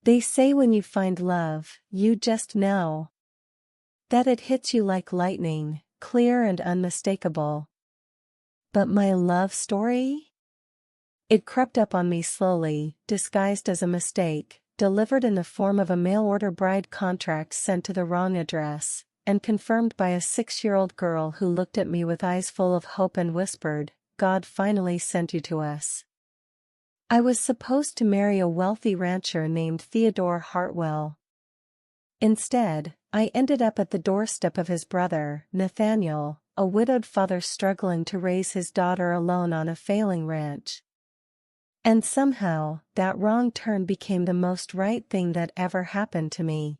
They say when you find love, you just know that it hits you like lightning, clear and unmistakable. But my love story? It crept up on me slowly, disguised as a mistake, delivered in the form of a mail-order bride contract sent to the wrong address, and confirmed by a 6-year-old girl who looked at me with eyes full of hope and whispered, "God finally sent you to us." I was supposed to marry a wealthy rancher named Theodore Hartwell. Instead, I ended up at the doorstep of his brother, Nathaniel, a widowed father struggling to raise his daughter alone on a failing ranch. And somehow, that wrong turn became the most right thing that ever happened to me.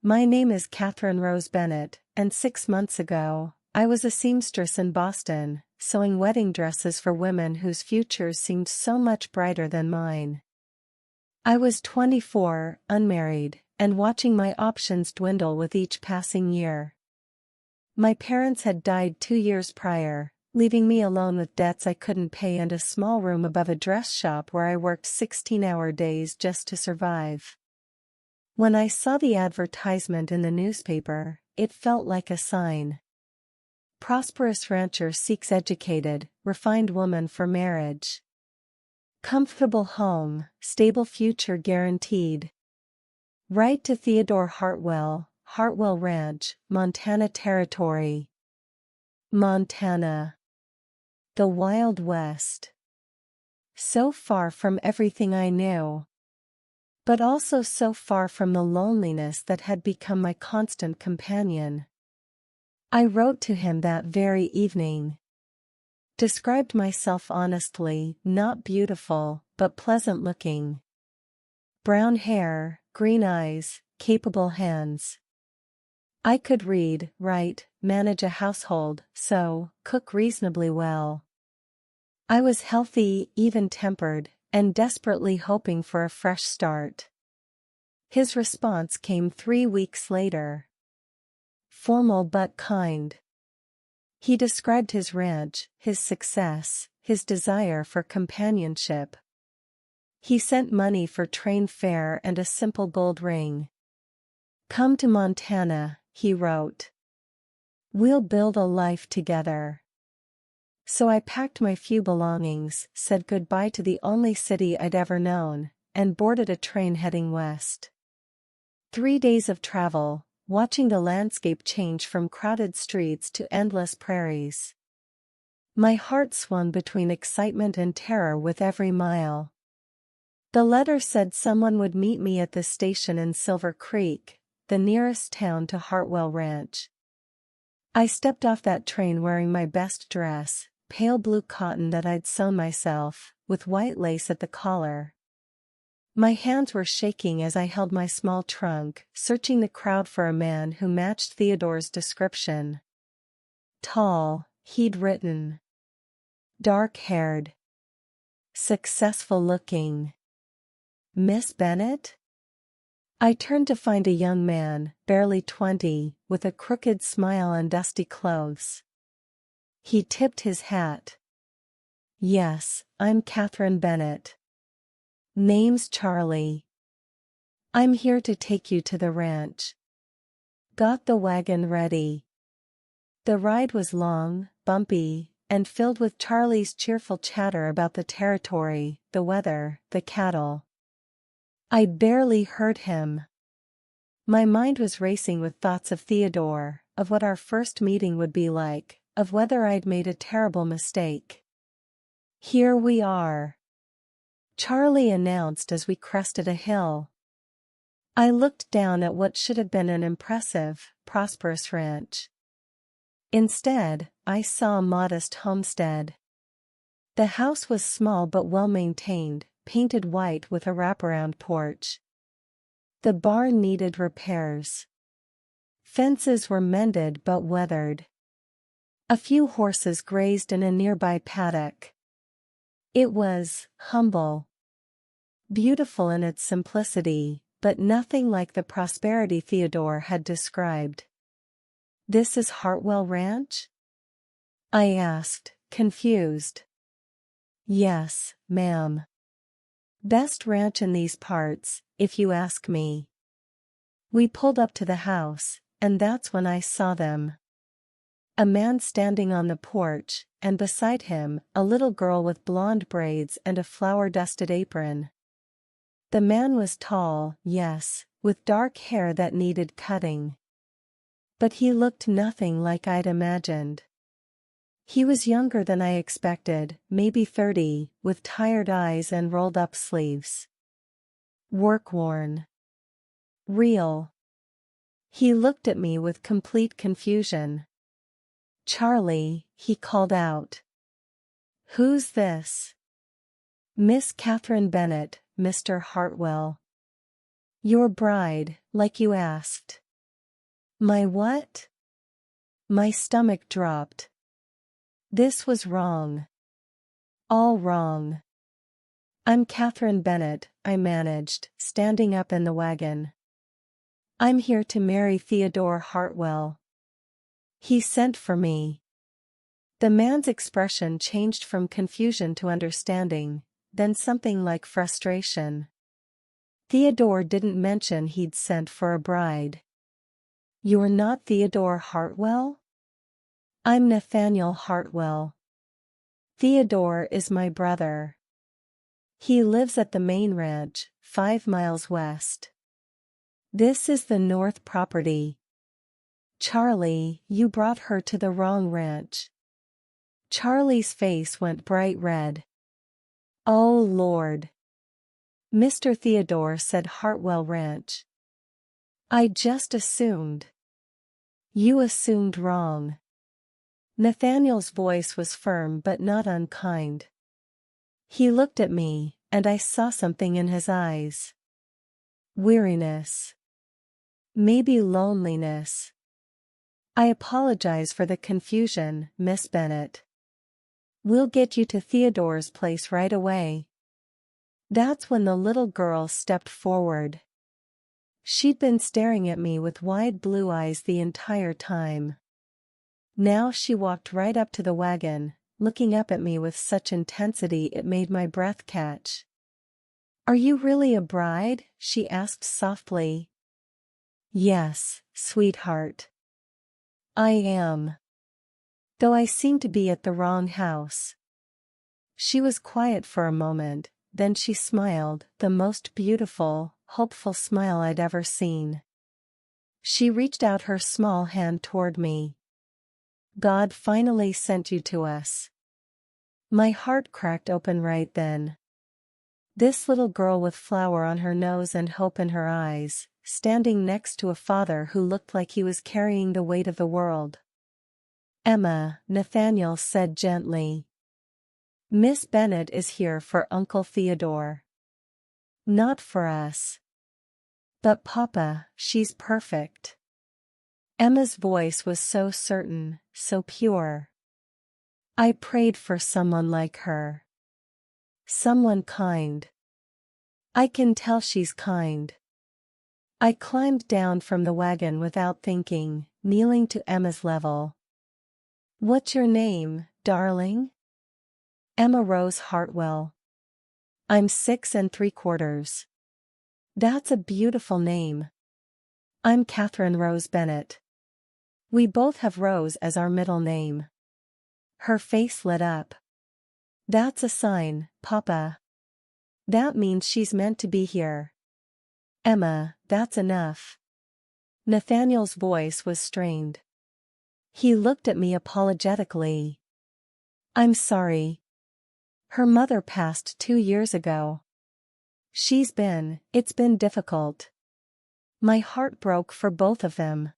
My name is Catherine Rose Bennett, and 6 months ago, I was a seamstress in Boston, sewing wedding dresses for women whose futures seemed so much brighter than mine. I was 24, unmarried, and watching my options dwindle with each passing year. My parents had died 2 years prior, leaving me alone with debts I couldn't pay and a small room above a dress shop where I worked 16-hour days just to survive. When I saw the advertisement in the newspaper, it felt like a sign. Prosperous rancher seeks educated, refined woman for marriage. Comfortable home, stable future guaranteed. Right to Theodore Hartwell, Hartwell Ranch, Montana Territory. Montana. The Wild West. So far from everything I knew. But also so far from the loneliness that had become my constant companion. I wrote to him that very evening. Described myself honestly, not beautiful, but pleasant looking. Brown hair, green eyes, capable hands. I could read, write, manage a household, sew, cook reasonably well. I was healthy, even-tempered, and desperately hoping for a fresh start. His response came 3 weeks later. Formal but kind. He described his ranch, his success, his desire for companionship. He sent money for train fare and a simple gold ring. "Come to Montana," he wrote. "We'll build a life together." So I packed my few belongings, said goodbye to the only city I'd ever known, and boarded a train heading west. 3 days of travel, watching the landscape change from crowded streets to endless prairies. My heart swung between excitement and terror with every mile. The letter said someone would meet me at the station in Silver Creek, the nearest town to Hartwell Ranch. I stepped off that train wearing my best dress, pale blue cotton that I'd sewn myself, with white lace at the collar. My hands were shaking as I held my small trunk, searching the crowd for a man who matched Theodore's description. Tall, he'd written. Dark-haired. Successful-looking. Miss Bennett? I turned to find a young man, barely 20, with a crooked smile and dusty clothes. He tipped his hat. "Yes, I'm Catherine Bennett. Name's Charlie. I'm here to take you to the ranch. Got the wagon ready." The ride was long, bumpy, and filled with Charlie's cheerful chatter about the territory, the weather, the cattle. I'd barely heard him. My mind was racing with thoughts of Theodore, of what our first meeting would be like, of whether I'd made a terrible mistake. "Here we are," Charlie announced as we crested a hill. I looked down at what should have been an impressive, prosperous ranch. Instead, I saw a modest homestead. The house was small but well-maintained, painted white with a wraparound porch. The barn needed repairs. Fences were mended but weathered. A few horses grazed in a nearby paddock. It was humble. Beautiful in its simplicity, but nothing like the prosperity Theodore had described. "This is Hartwell Ranch?" I asked, confused. "Yes, ma'am. Best ranch in these parts, if you ask me. We pulled up to the house, and that's when I saw them. A man standing on the porch, and beside him, a little girl with blonde braids and a flower-dusted apron. The man was tall, yes, with dark hair that needed cutting. But he looked nothing like I'd imagined. He was younger than I expected, maybe 30, with tired eyes and rolled-up sleeves. Work-worn. Real. He looked at me with complete confusion. "Charlie," he called out. "Who's this?" "Miss Catherine Bennett, Mr. Hartwell. Your bride, like you asked." My what? My stomach dropped. This was wrong. All wrong. "I'm Catherine Bennett," I managed, standing up in the wagon. "I'm here to marry Theodore Hartwell. He sent for me." The man's expression changed from confusion to understanding, then something like frustration. Theodore didn't mention he'd sent for a bride. "You're not Theodore Hartwell?" "I'm Nathaniel Hartwell. Theodore is my brother. He lives at the main ranch, 5 miles west. This is the north property." "Charlie, you brought her to the wrong ranch." Charlie's face went bright red. "Oh Lord. Mr. Theodore said Hartwell Ranch. I just assumed." "You assumed wrong." Nathaniel's voice was firm but not unkind. He looked at me, and I saw something in his eyes. Weariness. Maybe loneliness. "I apologize for the confusion, Miss Bennett. We'll get you to Theodore's place right away." That's when the little girl stepped forward. She'd been staring at me with wide blue eyes the entire time. Now she walked right up to the wagon, looking up at me with such intensity it made my breath catch. "Are you really a bride?" she asked softly. "Yes, sweetheart. I am. Though I seem to be at the wrong house." She was quiet for a moment, then she smiled, the most beautiful, hopeful smile I'd ever seen. She reached out her small hand toward me. "God finally sent you to us." My heart cracked open right then. This little girl with flower on her nose and hope in her eyes, standing next to a father who looked like he was carrying the weight of the world. "Emma," Nathaniel said gently. "Miss Bennett is here for Uncle Theodore. Not for us." "But Papa, she's perfect." Emma's voice was so certain, so pure. "I prayed for someone like her. Someone kind. I can tell she's kind." I climbed down from the wagon without thinking, kneeling to Emma's level. "What's your name, darling?" "Emma Rose Hartwell. I'm 6 3/4. "That's a beautiful name." "I'm Catherine Rose Bennett. We both have Rose as our middle name." Her face lit up. "That's a sign, Papa. That means she's meant to be here." "Emma, that's enough." Nathaniel's voice was strained. He looked at me apologetically. "I'm sorry. Her mother passed 2 years ago. It's been difficult." My heart broke for both of them.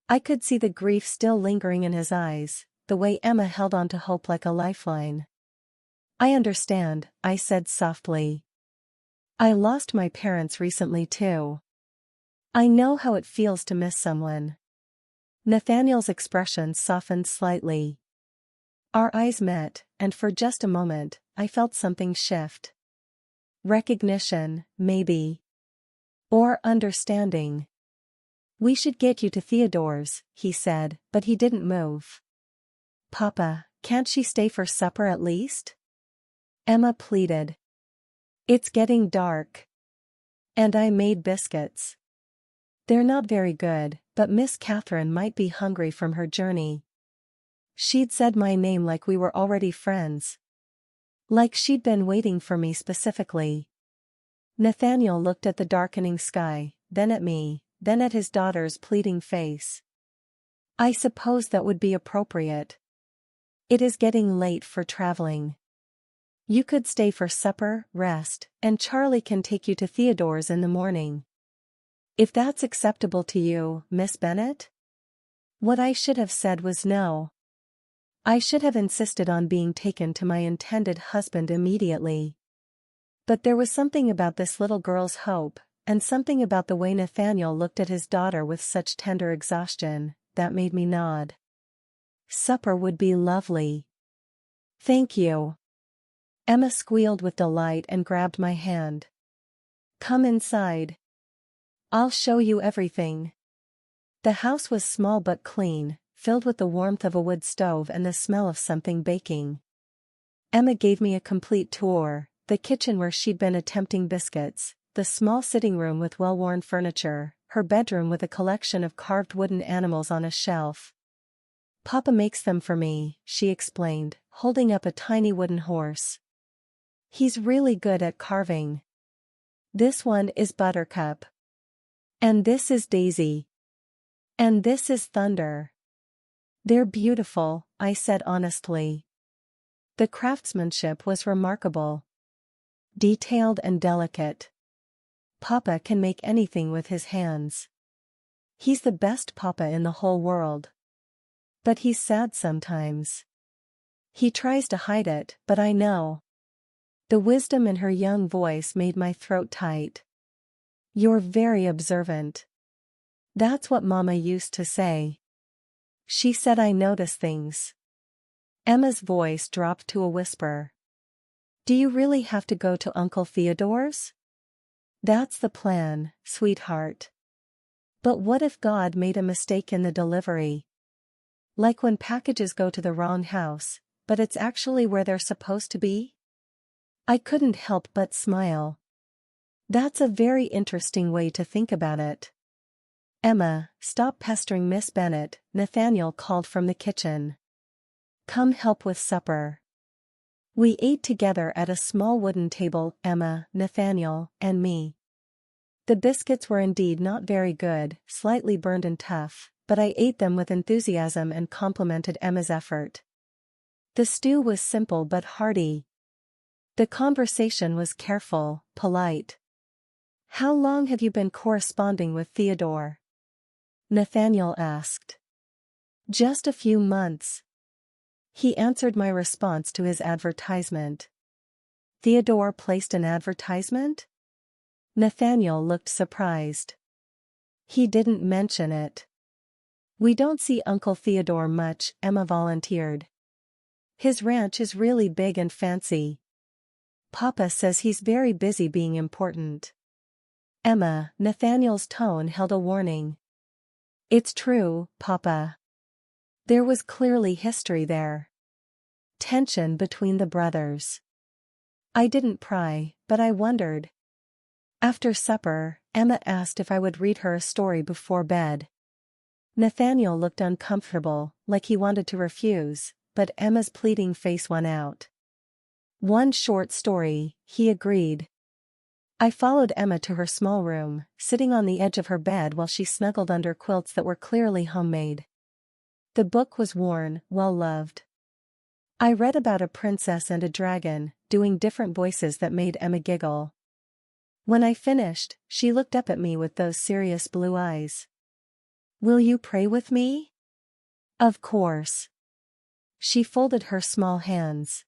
I could see the grief still lingering in his eyes, the way Emma held on to hope like a lifeline. "I understand," I said softly. "I lost my parents recently too. I know how it feels to miss someone." Nathaniel's expression softened slightly. Our eyes met, and for just a moment, I felt something shift. Recognition, maybe. Or understanding. "We should get you to Theodore's," he said, but he didn't move. "Papa, can't she stay for supper at least?" Emma pleaded. "It's getting dark." And I made biscuits. They're not very good, but Miss Catherine might be hungry from her journey. She'd said my name like we were already friends. Like she'd been waiting for me specifically. Nathaniel looked at the darkening sky, then at me, then at his daughter's pleading face. I suppose that would be appropriate. It is getting late for traveling. You could stay for supper, rest, and Charlie can take you to Theodore's in the morning. If that's acceptable to you, Miss Bennet? What I should have said was no. I should have insisted on being taken to my intended husband immediately. But there was something about this little girl's hope, and something about the way Nathaniel looked at his daughter with such tender exhaustion, that made me nod. Supper would be lovely. Thank you. Emma squealed with delight and grabbed my hand. Come inside. I'll show you everything. The house was small but clean, filled with the warmth of a wood stove and the smell of something baking. Emma gave me a complete tour, the kitchen where she'd been attempting biscuits, the small sitting room with well-worn furniture, her bedroom with a collection of carved wooden animals on a shelf. Papa makes them for me, she explained, holding up a tiny wooden horse. He's really good at carving. This one is Buttercup. And this is Daisy. And this is Thunder. They're beautiful, I said honestly. The craftsmanship was remarkable. Detailed and delicate. Papa can make anything with his hands. He's the best papa in the whole world. But he's sad sometimes. He tries to hide it, but I know. The wisdom in her young voice made my throat tight. You're very observant. That's what Mama used to say. She said I notice things. Emma's voice dropped to a whisper. Do you really have to go to Uncle Theodore's? That's the plan, sweetheart. But what if God made a mistake in the delivery? Like when packages go to the wrong house, but it's actually where they're supposed to be? I couldn't help but smile. That's a very interesting way to think about it. Emma, stop pestering Miss Bennet, Nathaniel called from the kitchen. Come help with supper. We ate together at a small wooden table, Emma, Nathaniel, and me. The biscuits were indeed not very good, slightly burned and tough, but I ate them with enthusiasm and complimented Emma's effort. The stew was simple but hearty. The conversation was careful, polite. How long have you been corresponding with Theodore? Nathaniel asked. Just a few months. He answered my response to his advertisement. Theodore placed an advertisement? Nathaniel looked surprised. He didn't mention it. We don't see Uncle Theodore much, Emma volunteered. His ranch is really big and fancy. Papa says he's very busy being important. Emma, Nathaniel's tone held a warning. It's true, Papa. There was clearly history there. Tension between the brothers. I didn't pry, but I wondered. After supper, Emma asked if I would read her a story before bed. Nathaniel looked uncomfortable, like he wanted to refuse, but Emma's pleading face won out. One short story, he agreed. I followed Emma to her small room, sitting on the edge of her bed while she snuggled under quilts that were clearly homemade. The book was worn, well-loved. I read about a princess and a dragon, doing different voices that made Emma giggle. When I finished, she looked up at me with those serious blue eyes. Will you pray with me? Of course. She folded her small hands.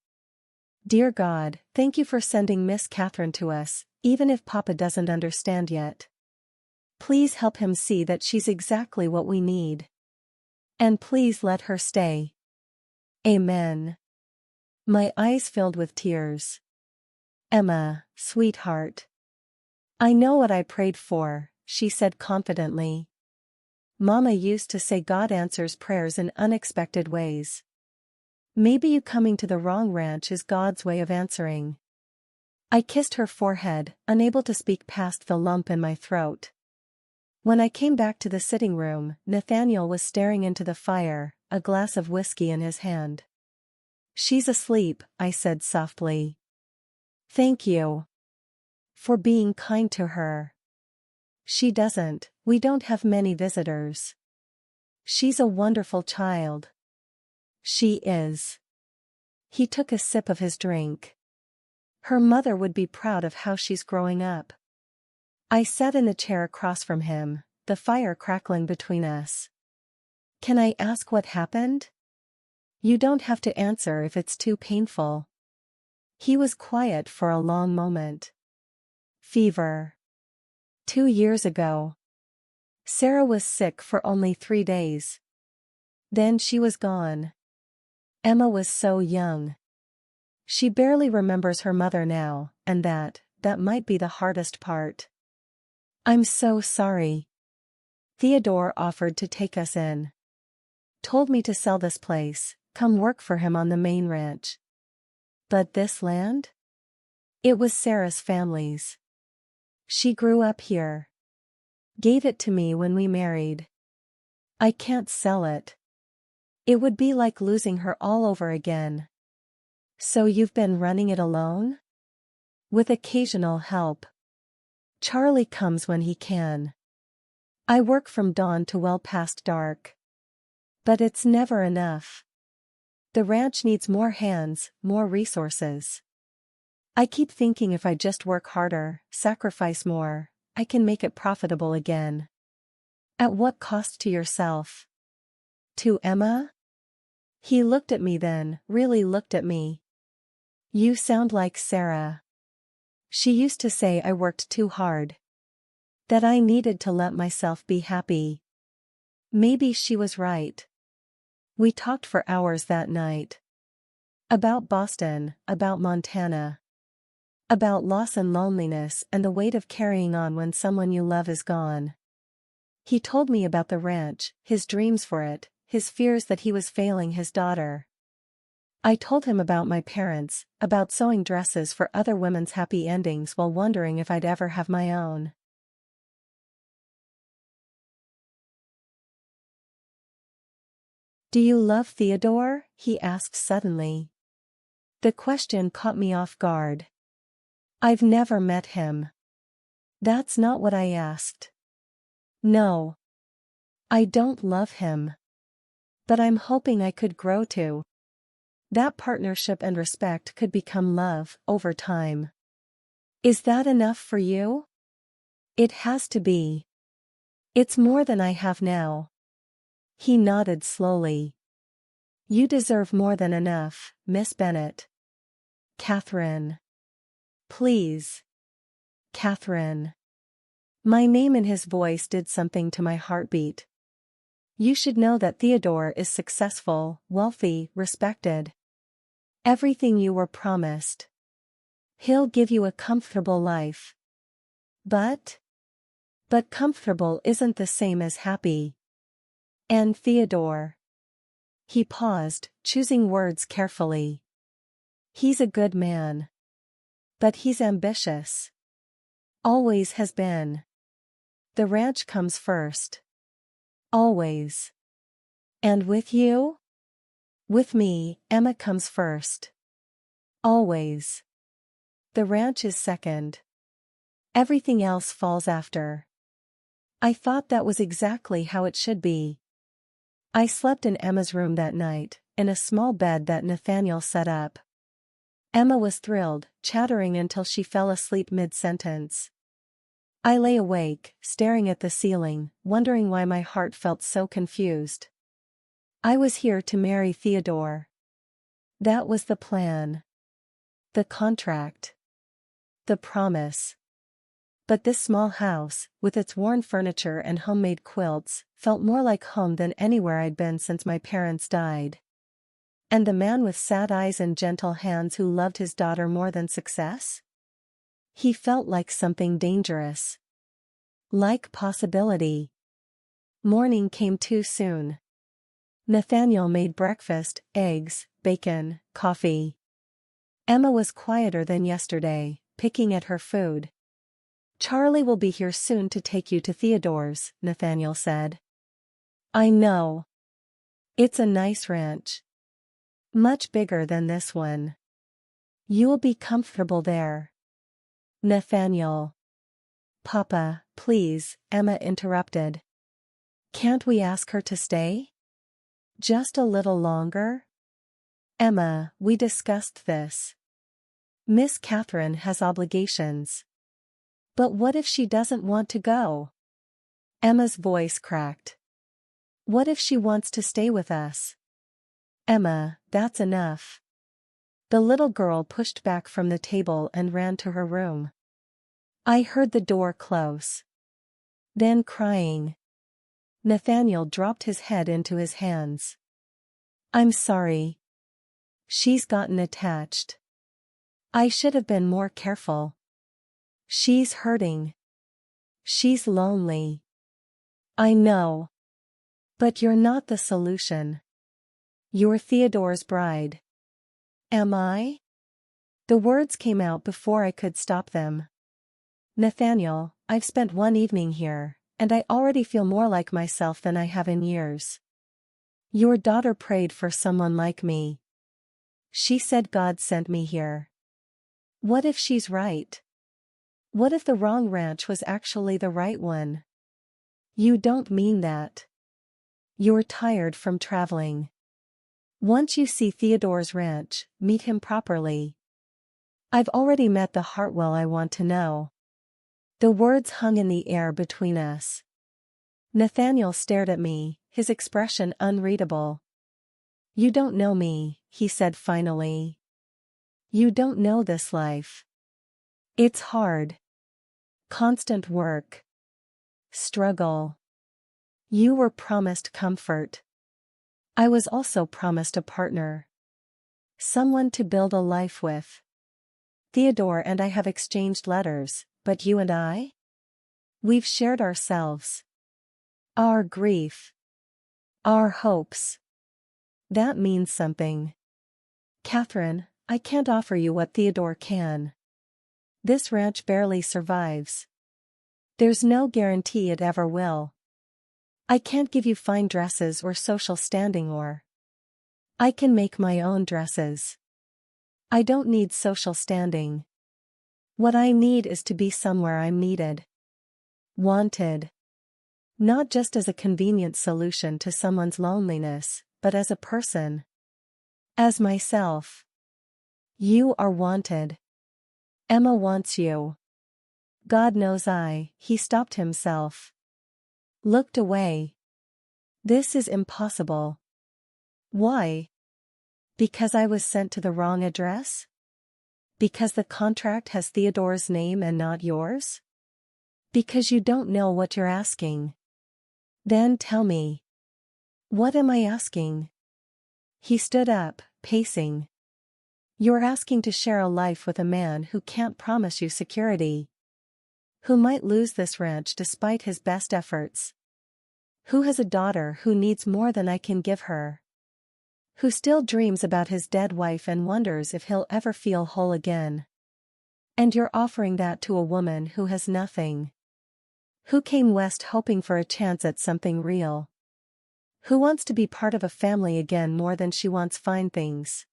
Dear God, thank you for sending Miss Catherine to us, even if Papa doesn't understand yet. Please help him see that she's exactly what we need. And please let her stay. Amen. My eyes filled with tears. Emma, sweetheart. I know what I prayed for, she said confidently. Mama used to say God answers prayers in unexpected ways. Maybe you coming to the wrong ranch is God's way of answering. I kissed her forehead, unable to speak past the lump in my throat. When I came back to the sitting room, Nathaniel was staring into the fire, a glass of whiskey in his hand. "She's asleep," I said softly. "Thank you for being kind to her." We don't have many visitors." "She's a wonderful child." "She is." He took a sip of his drink. "Her mother would be proud of how she's growing up." I sat in the chair across from him, the fire crackling between us. "Can I ask what happened?" "You don't have to answer if it's too painful." He was quiet for a long moment. "Fever. 2 years ago. Sarah was sick for only 3 days. Then she was gone. Emma was so young. She barely remembers her mother now, and that might be the hardest part." "I'm so sorry." "Theodore offered to take us in. Told me to sell this place, come work for him on the main ranch." "But this land?" "It was Sarah's family's. She grew up here. Gave it to me when we married. I can't sell it. It would be like losing her all over again." "So you've been running it alone?" "With occasional help. Charlie comes when he can. I work from dawn to well past dark. But it's never enough. The ranch needs more hands, more resources. I keep thinking if I just work harder, sacrifice more, I can make it profitable again." "At what cost to yourself?" "To Emma?" He looked at me then, really looked at me. "You sound like Sarah. She used to say I worked too hard. That I needed to let myself be happy." Maybe she was right. We talked for hours that night. About Boston, about Montana. About loss and loneliness and the weight of carrying on when someone you love is gone. He told me about the ranch, his dreams for it, his fears that he was failing his daughter. I told him about my parents, about sewing dresses for other women's happy endings while wondering if I'd ever have my own. "Do you love Theodore?" he asked suddenly. The question caught me off guard. "I've never met him." "That's not what I asked." "No. I don't love him. But I'm hoping I could grow to. That partnership and respect could become love, over time." "Is that enough for you?" "It has to be. It's more than I have now." He nodded slowly. "You deserve more than enough, Miss Bennet." "Catherine." "Please." "Catherine." My name in his voice did something to my heartbeat. "You should know that Theodore is successful, wealthy, respected. Everything you were promised. He'll give you a comfortable life." But comfortable isn't the same as happy. And Theodore." He paused, choosing words carefully. "He's a good man. But he's ambitious. Always has been. The ranch comes first. Always. And with you?" "With me, Emma comes first. Always. The ranch is second. Everything else falls after." I thought that was exactly how it should be. I slept in Emma's room that night, in a small bed that Nathaniel set up. Emma was thrilled, chattering until she fell asleep mid-sentence. I lay awake, staring at the ceiling, wondering why my heart felt so confused. I was here to marry Theodore. That was the plan. The contract. The promise. But this small house, with its worn furniture and homemade quilts, felt more like home than anywhere I'd been since my parents died. And the man with sad eyes and gentle hands who loved his daughter more than success? He felt like something dangerous. Like possibility. Morning came too soon. Nathaniel made breakfast, eggs, bacon, coffee. Emma was quieter than yesterday, picking at her food. Charlie will be here soon to take you to Theodore's, Nathaniel said. I know. It's a nice ranch. Much bigger than this one. You'll be comfortable there. Nathaniel. Papa, please, Emma interrupted. Can't we ask her to stay? Just a little longer? Emma, we discussed this. Miss Catherine has obligations. But what if she doesn't want to go? Emma's voice cracked. What if she wants to stay with us? Emma, that's enough. The little girl pushed back from the table and ran to her room. I heard the door close. Then crying. Nathaniel dropped his head into his hands. I'm sorry. She's gotten attached. I should have been more careful. She's hurting. She's lonely. I know. But you're not the solution. You're Theodore's bride. Am I? The words came out before I could stop them. Nathaniel, I've spent one evening here, and I already feel more like myself than I have in years. Your daughter prayed for someone like me. She said God sent me here. What if she's right? What if the wrong ranch was actually the right one? You don't mean that. You're tired from traveling. Once you see Theodore's ranch, meet him properly. I've already met the Hartwell I want to know. The words hung in the air between us. Nathaniel stared at me, his expression unreadable. You don't know me, he said finally. You don't know this life. It's hard. Constant work. Struggle. You were promised comfort. I was also promised a partner. Someone to build a life with. Theodore and I have exchanged letters, but you and I? We've shared ourselves. Our grief. Our hopes. That means something. Catherine, I can't offer you what Theodore can. This ranch barely survives. There's no guarantee it ever will. I can't give you fine dresses or social standing or. I can make my own dresses. I don't need social standing. What I need is to be somewhere I'm needed. Wanted. Not just as a convenient solution to someone's loneliness, but as a person. As myself. You are wanted. Emma wants you. God knows he stopped himself. Looked away. This is impossible. Why? Because I was sent to the wrong address? Because the contract has Theodore's name and not yours? Because you don't know what you're asking. Then tell me. What am I asking? He stood up, pacing. You're asking to share a life with a man who can't promise you security. Who might lose this ranch despite his best efforts. Who has a daughter who needs more than I can give her. Who still dreams about his dead wife and wonders if he'll ever feel whole again. And you're offering that to a woman who has nothing. Who came west hoping for a chance at something real. Who wants to be part of a family again more than she wants fine things.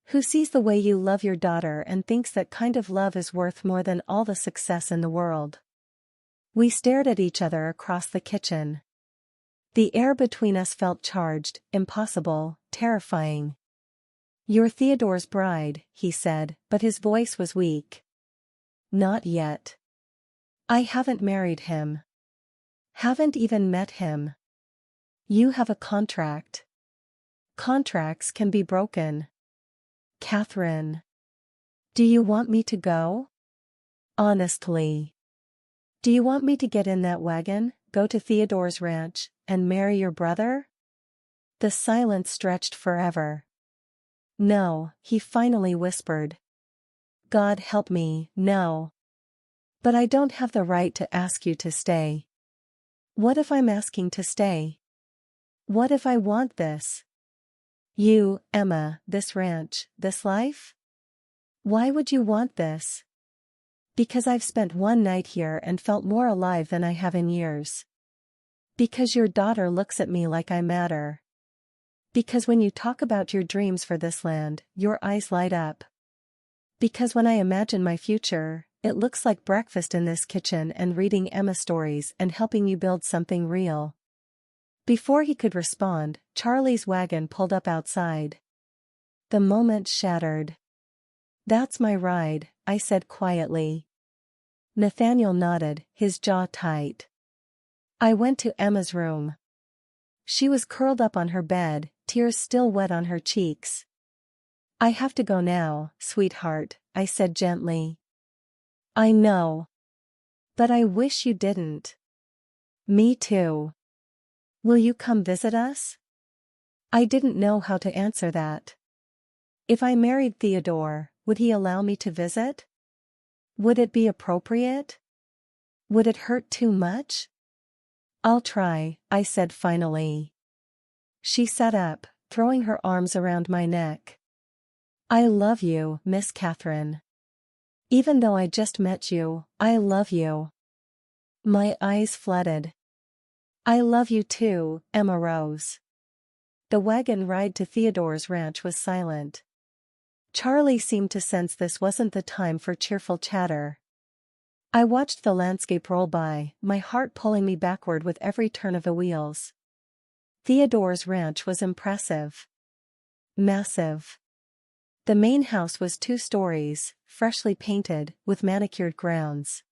Who sees the way you love your daughter and thinks that kind of love is worth more than all the success in the world. We stared at each other across the kitchen. The air between us felt charged, impossible, terrifying. You're Theodore's bride, he said, but his voice was weak. Not yet. I haven't married him. Haven't even met him. You have a contract. Contracts can be broken. Catherine. Do you want me to go? Honestly. Do you want me to get in that wagon, go to Theodore's ranch, and marry your brother? The silence stretched forever. No, he finally whispered. God help me, no. But I don't have the right to ask you to stay. What if I'm asking to stay? What if I want this? You, Emma, this ranch, this life? Why would you want this? Because I've spent one night here and felt more alive than I have in years. Because your daughter looks at me like I matter. Because when you talk about your dreams for this land, your eyes light up. Because when I imagine my future, it looks like breakfast in this kitchen and reading Emma stories and helping you build something real. Before he could respond, Charlie's wagon pulled up outside. The moment shattered. "That's my ride," I said quietly. Nathaniel nodded, his jaw tight. I went to Emma's room. She was curled up on her bed, tears still wet on her cheeks. "I have to go now, sweetheart," I said gently. "I know. But I wish you didn't." "Me too. Will you come visit us?" I didn't know how to answer that. If I married Theodore, would he allow me to visit? Would it be appropriate? Would it hurt too much? "I'll try," I said finally. She sat up, throwing her arms around my neck. "I love you, Miss Catherine. Even though I just met you, I love you." My eyes flooded. "I love you too, Emma Rose." The wagon ride to Theodore's ranch was silent. Charlie seemed to sense this wasn't the time for cheerful chatter. I watched the landscape roll by, my heart pulling me backward with every turn of the wheels. Theodore's ranch was impressive. Massive. The main house was 2 stories, freshly painted, with manicured grounds.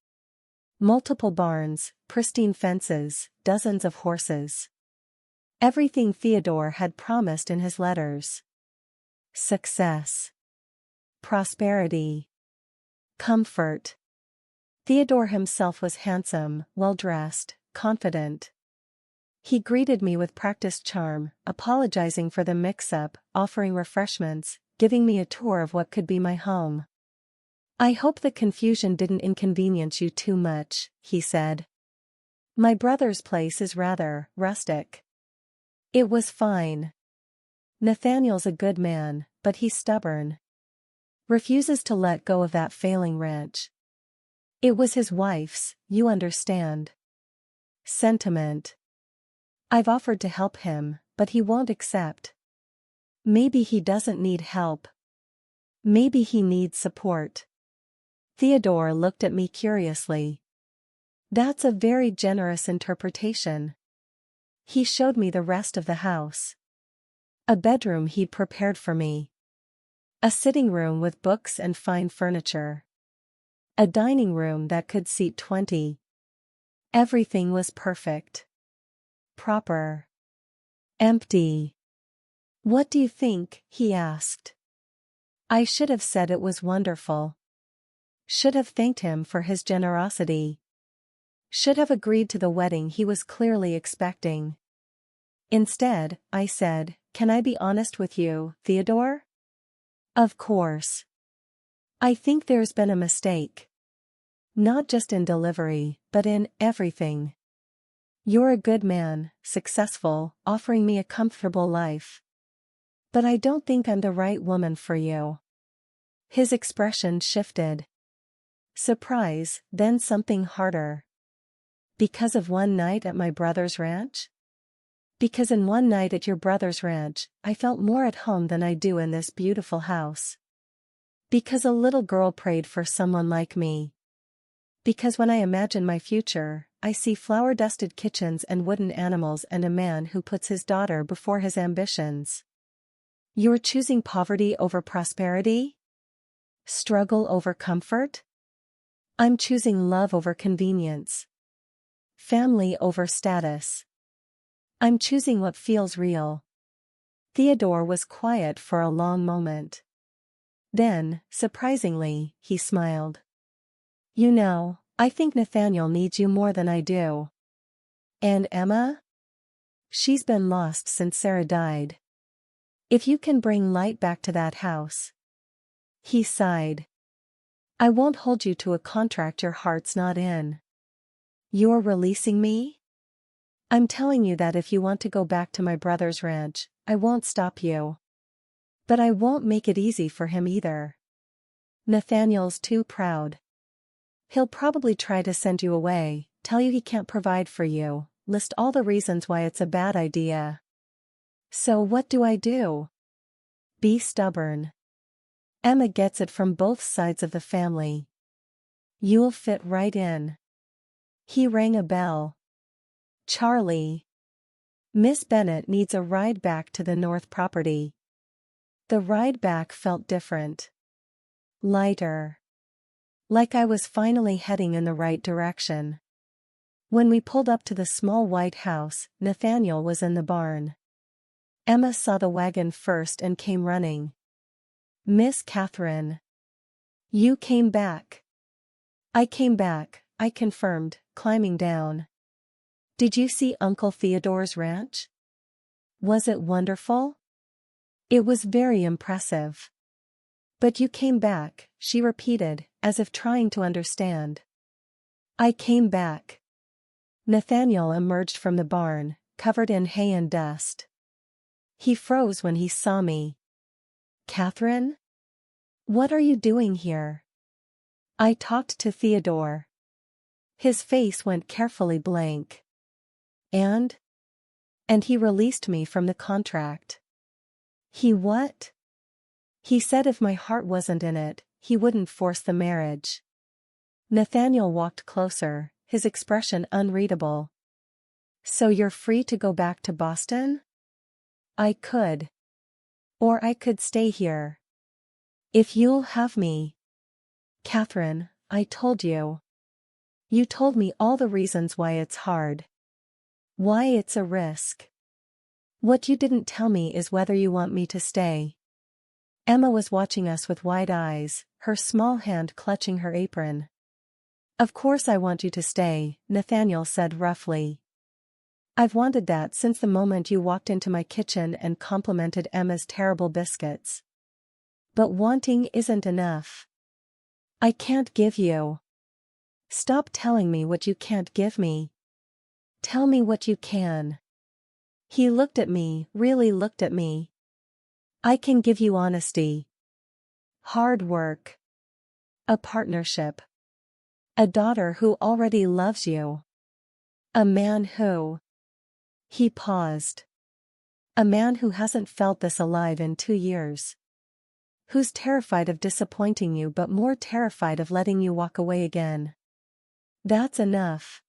Multiple barns, pristine fences, dozens of horses. Everything Theodore had promised in his letters. Success. Prosperity. Comfort. Theodore himself was handsome, well-dressed, confident. He greeted me with practiced charm, apologizing for the mix-up, offering refreshments, giving me a tour of what could be my home. "I hope the confusion didn't inconvenience you too much," he said. "My brother's place is rather rustic." It was fine. Nathaniel's a good man, but he's stubborn. Refuses to let go of that failing ranch. It was his wife's, you understand. Sentiment. I've offered to help him, but he won't accept. Maybe he doesn't need help. Maybe he needs support. Theodore looked at me curiously. That's a very generous interpretation. He showed me the rest of the house. A bedroom he'd prepared for me. A sitting room with books and fine furniture. A dining room that could seat 20. Everything was perfect. Proper. Empty. "What do you think?" he asked. I should have said it was wonderful. Should have thanked him for his generosity. Should have agreed to the wedding he was clearly expecting. Instead, I said, "Can I be honest with you, Theodore?" "Of course. I think there's been a mistake. Not just in delivery, but in everything. You're a good man, successful, offering me a comfortable life. But I don't think I'm the right woman for you." His expression shifted. Surprise, then something harder. "Because of one night at my brother's ranch?" "Because in one night at your brother's ranch, I felt more at home than I do in this beautiful house. Because a little girl prayed for someone like me. Because when I imagine my future, I see flower-dusted kitchens and wooden animals and a man who puts his daughter before his ambitions." "You're choosing poverty over prosperity? Struggle over comfort?" "I'm choosing love over convenience. Family over status. I'm choosing what feels real." Theodore was quiet for a long moment. Then, surprisingly, he smiled. "You know, I think Nathaniel needs you more than I do." "And Emma?" "She's been lost since Sarah died. If you can bring light back to that house." He sighed. "I won't hold you to a contract your heart's not in." "You're releasing me?" "I'm telling you that if you want to go back to my brother's ranch, I won't stop you. But I won't make it easy for him either. Nathaniel's too proud. He'll probably try to send you away, tell you he can't provide for you, list all the reasons why it's a bad idea. So what do I do? Be stubborn. Emma gets it from both sides of the family. You'll fit right in. He rang a bell. Charlie. Miss Bennet needs a ride back to the North property. The ride back felt different. Lighter. Like I was finally heading in the right direction. When we pulled up to the small white house, Nathaniel was in the barn. Emma saw the wagon first and came running. Miss Catherine. You came back. I came back, I confirmed, climbing down. Did you see Uncle Theodore's ranch? Was it wonderful? It was very impressive. But you came back, she repeated, as if trying to understand. I came back. Nathaniel emerged from the barn, covered in hay and dust. He froze when he saw me. Catherine? What are you doing here? I talked to Theodore. His face went carefully blank. And he released me from the contract. He what? He said if my heart wasn't in it, he wouldn't force the marriage. Nathaniel walked closer, his expression unreadable. So you're free to go back to Boston? I could. Or I could stay here. If you'll have me. Catherine, I told you. You told me all the reasons why it's hard. Why it's a risk. What you didn't tell me is whether you want me to stay. Emma was watching us with wide eyes, her small hand clutching her apron. Of course I want you to stay, Nathaniel said roughly. I've wanted that since the moment you walked into my kitchen and complimented Emma's terrible biscuits. But wanting isn't enough. I can't give you. Stop telling me what you can't give me. Tell me what you can. He looked at me, really looked at me. I can give you honesty. Hard work. A partnership. A daughter who already loves you. A man who. He paused. A man who hasn't felt this alive in 2 years. Who's terrified of disappointing you but more terrified of letting you walk away again. That's enough.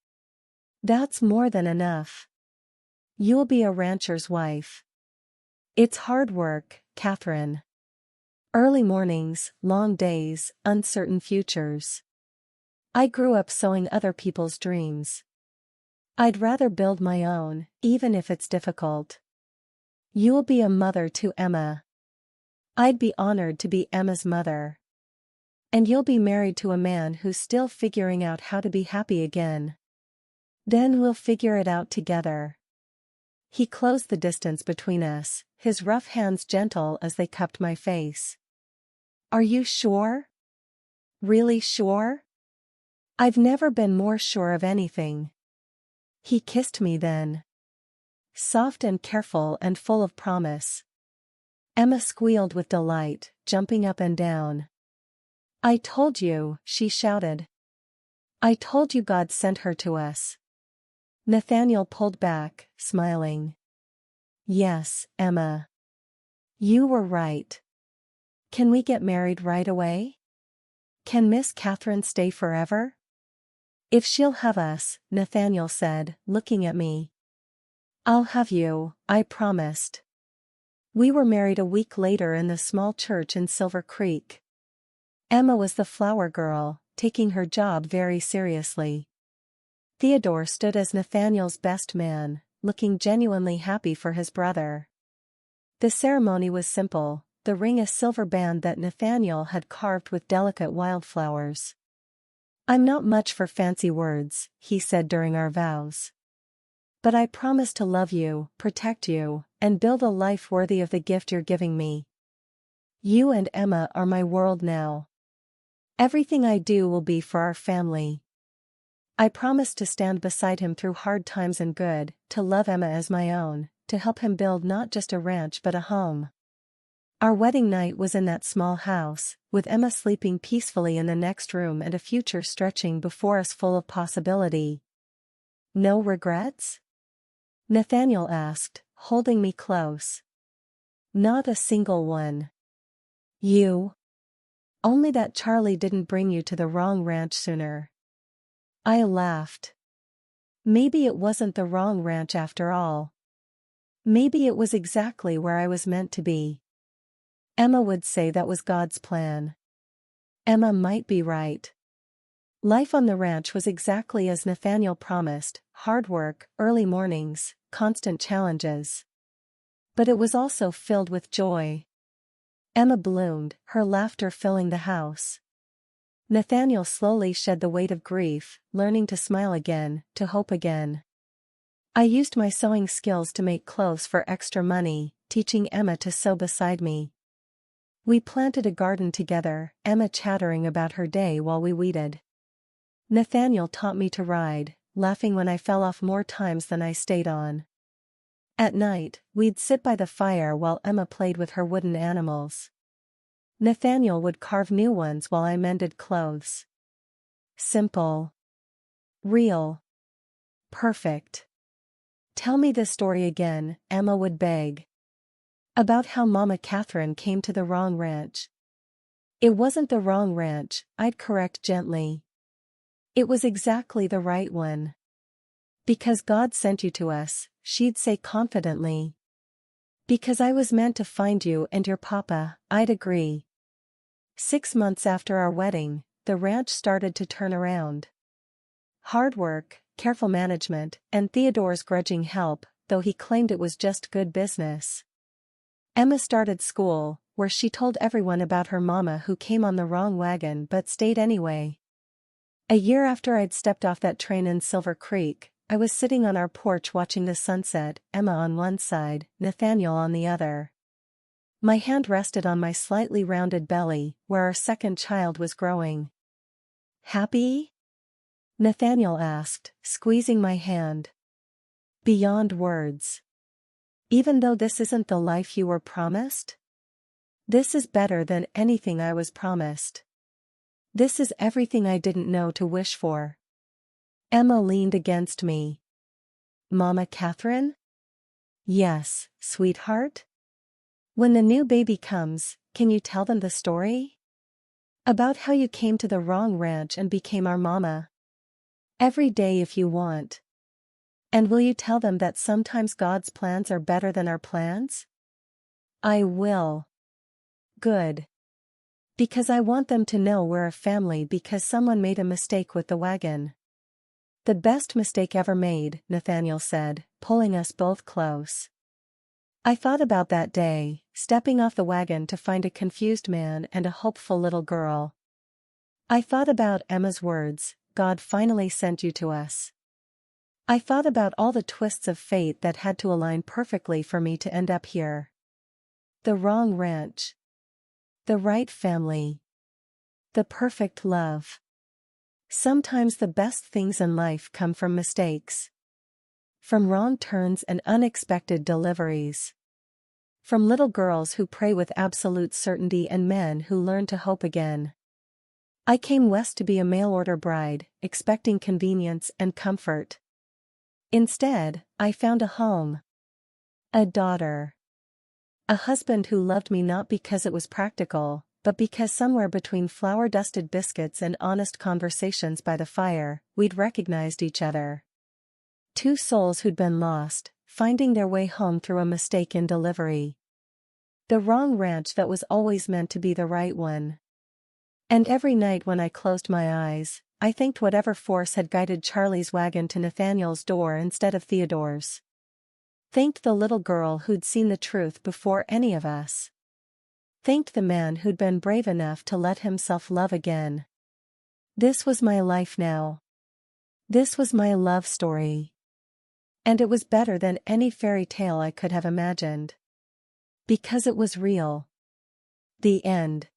That's more than enough. You'll be a rancher's wife. It's hard work, Catherine. Early mornings, long days, uncertain futures. I grew up sowing other people's dreams. I'd rather build my own, even if it's difficult. You'll be a mother to Emma. I'd be honored to be Emma's mother. And you'll be married to a man who's still figuring out how to be happy again. Then we'll figure it out together. He closed the distance between us, his rough hands gentle as they cupped my face. Are you sure? Really sure? I've never been more sure of anything. He kissed me then. Soft and careful and full of promise. Emma squealed with delight, jumping up and down. I told you, she shouted. I told you God sent her to us. Nathaniel pulled back, smiling. Yes, Emma. You were right. Can we get married right away? Can Miss Catherine stay forever? If she'll have us, Nathaniel said, looking at me. I'll have you, I promised. We were married a week later in the small church in Silver Creek. Emma was the flower girl, taking her job very seriously. Theodore stood as Nathaniel's best man, looking genuinely happy for his brother. The ceremony was simple, the ring a silver band that Nathaniel had carved with delicate wildflowers. I'm not much for fancy words, he said during our vows. But I promise to love you, protect you, and build a life worthy of the gift you're giving me. You and Emma are my world now. Everything I do will be for our family. I promise to stand beside him through hard times and good, to love Emma as my own, to help him build not just a ranch but a home. Our wedding night was in that small house, with Emma sleeping peacefully in the next room and a future stretching before us full of possibility. No regrets? Nathaniel asked, holding me close. Not a single one. You? Only that Charlie didn't bring you to the wrong ranch sooner. I laughed. Maybe it wasn't the wrong ranch after all. Maybe it was exactly where I was meant to be. Emma would say that was God's plan. Emma might be right. Life on the ranch was exactly as Nathaniel promised, hard work, early mornings, constant challenges. But it was also filled with joy. Emma bloomed, her laughter filling the house. Nathaniel slowly shed the weight of grief, learning to smile again, to hope again. I used my sewing skills to make clothes for extra money, teaching Emma to sew beside me. We planted a garden together, Emma chattering about her day while we weeded. Nathaniel taught me to ride, laughing when I fell off more times than I stayed on. At night, we'd sit by the fire while Emma played with her wooden animals. Nathaniel would carve new ones while I mended clothes. Simple. Real. Perfect. Tell me this story again, Emma would beg. About how Mama Catherine came to the wrong ranch. It wasn't the wrong ranch, I'd correct gently. It was exactly the right one. Because God sent you to us, she'd say confidently. Because I was meant to find you and your papa, I'd agree. 6 months after our wedding, the ranch started to turn around. Hard work, careful management, and Theodore's grudging help, though he claimed it was just good business. Emma started school, where she told everyone about her mama who came on the wrong wagon but stayed anyway. A year after I'd stepped off that train in Silver Creek, I was sitting on our porch watching the sunset, Emma on one side, Nathaniel on the other. My hand rested on my slightly rounded belly, where our second child was growing. Happy? Nathaniel asked, squeezing my hand. Beyond words. Even though this isn't the life you were promised? This is better than anything I was promised. This is everything I didn't know to wish for. Emma leaned against me. Mama Catherine? Yes, sweetheart? When the new baby comes, can you tell them the story? About how you came to the wrong ranch and became our mama. Every day if you want. And will you tell them that sometimes God's plans are better than our plans? I will. Good. Because I want them to know we're a family because someone made a mistake with the wagon. The best mistake ever made, Nathaniel said, pulling us both close. I thought about that day, stepping off the wagon to find a confused man and a hopeful little girl. I thought about Emma's words, God finally sent you to us. I thought about all the twists of fate that had to align perfectly for me to end up here. The wrong ranch. The right family. The perfect love. Sometimes the best things in life come from mistakes. From wrong turns and unexpected deliveries. From little girls who pray with absolute certainty and men who learn to hope again. I came west to be a mail-order bride, expecting convenience and comfort. Instead, I found a home. A daughter. A husband who loved me not because it was practical, but because somewhere between flour-dusted biscuits and honest conversations by the fire, we'd recognized each other. Two souls who'd been lost, finding their way home through a mistake in delivery. The wrong ranch that was always meant to be the right one. And every night when I closed my eyes, I thanked whatever force had guided Charlie's wagon to Nathaniel's door instead of Theodore's. Thanked the little girl who'd seen the truth before any of us. Thanked the man who'd been brave enough to let himself love again. This was my life now. This was my love story. And it was better than any fairy tale I could have imagined. Because it was real. The end.